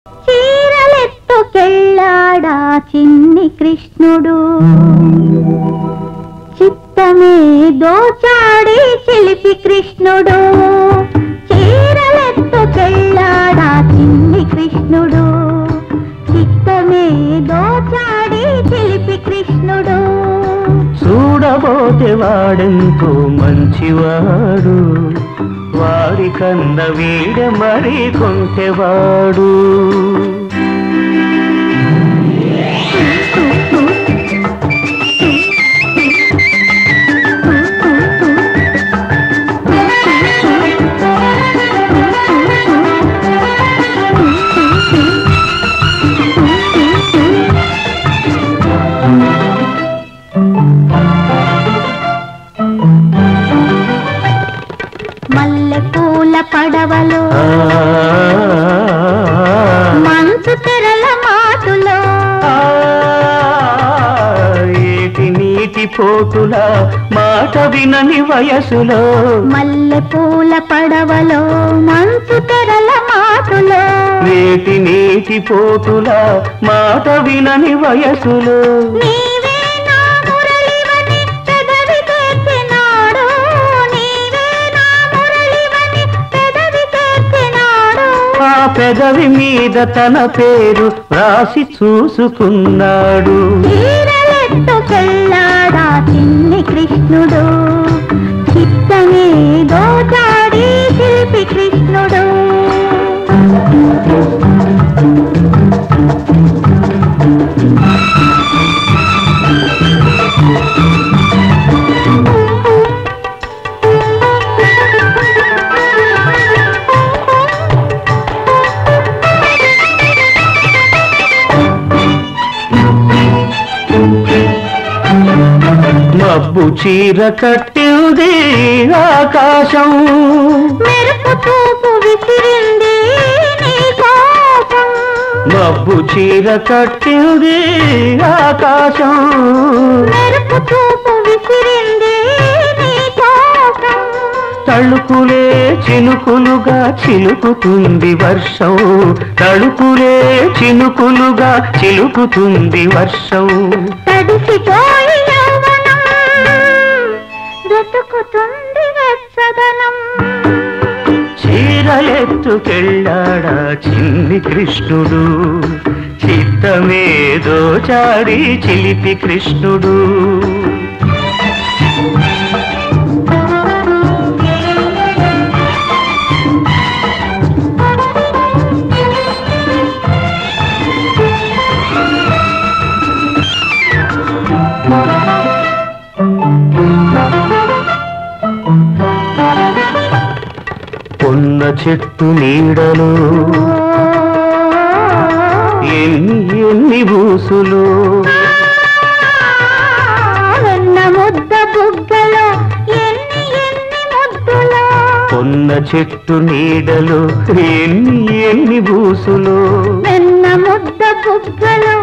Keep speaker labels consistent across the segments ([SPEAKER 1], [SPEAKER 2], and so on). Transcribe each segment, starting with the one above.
[SPEAKER 1] చీరలెత్తుకెళ్ళాడా చిన్ని కృష్ణుడు, చిత్తమే దోచాడి చిలిపి కృష్ణుడు. చీరలెత్తుకెళ్ళాడా చిన్ని కృష్ణుడు, చిత్తమే దోచాడి చిలిపి కృష్ణుడు.
[SPEAKER 2] చూడబోతే వాడెంతో మంచివాడు, వాడి కన్న వీడ మరి కొంటెవాడు.
[SPEAKER 1] మల్లెపూల పడవలో మంచు తెరల మాటులో,
[SPEAKER 2] ఏటి నీటి పోటుల మాట వినని వయసులో.
[SPEAKER 1] మల్లెపూల పడవలో మంచు తెరల మాటులో,
[SPEAKER 2] ఏటి నీటి పోటుల మాట వినని వయసులో. ఆ పెదవి మీద తన పేరు రాసి చూసుకున్నాడు.
[SPEAKER 1] చీరలెత్తుకెళ్ళాడా చిన్ని కృష్ణుడు, చిత్తమే దోచాడి శిల్పి కృష్ణుడు.
[SPEAKER 2] మబ్బు చీర కట్టింది ఆకాశం,
[SPEAKER 1] మెరుపు చూపు విసిరింది నీ కోసం.
[SPEAKER 2] మబ్బు చీర కట్టింది ఆకాశం,
[SPEAKER 1] మెరుపు చూపు విసిరింది నీ కోసం.
[SPEAKER 2] తళుకులే చినుకులుగా చిలుకుతుంది వర్షం, తళుకులే చినుకులుగా చిలుకుతుంది వర్షం.
[SPEAKER 1] తడిసిపోయి యవ్వనం బ్రతుకుతుంది వెచ్చదనం.
[SPEAKER 2] చీరలెత్తుకెళ్ళాడా చిన్ని కృష్ణుడు, చిత్తమే దోచాడి చిలిపి కృష్ణుడు. పొన్న చెట్టు నీడలో ఎన్ని ఎన్ని బూసులు,
[SPEAKER 1] వెన్న ముద్ద బుగ్గలో ఎన్ని ఎన్ని ముద్దులో.
[SPEAKER 2] పొన్న చెట్టు నీడలో ఎన్ని ఎన్ని బూసులు,
[SPEAKER 1] వెన్న ముద్ద బుగ్గలో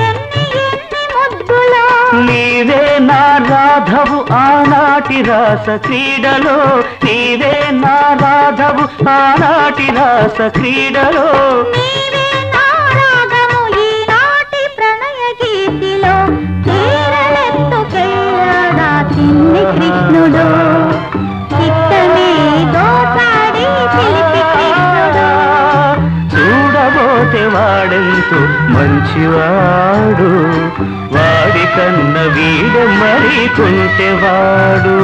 [SPEAKER 1] ఎన్ని ఎన్ని ముద్దులో.
[SPEAKER 2] నీవే నా రాధవు ఆనాటి రాస క్రీడలో, నీవే నా రాధవు ఆనాటి రాస క్రీడలో.
[SPEAKER 1] నీవే నా రాగము ఈనాటి ప్రణయ గీతిలో. చీరలెత్తుకెళ్ళాడా చిన్ని కృష్ణుడు, చిత్తమే దోచాడి చిలిపి కృష్ణుడు.
[SPEAKER 2] చూడబోతే వాడెంతో మంచివాడు, వాడి కన్న వీడ మరి కొంటెవాడు.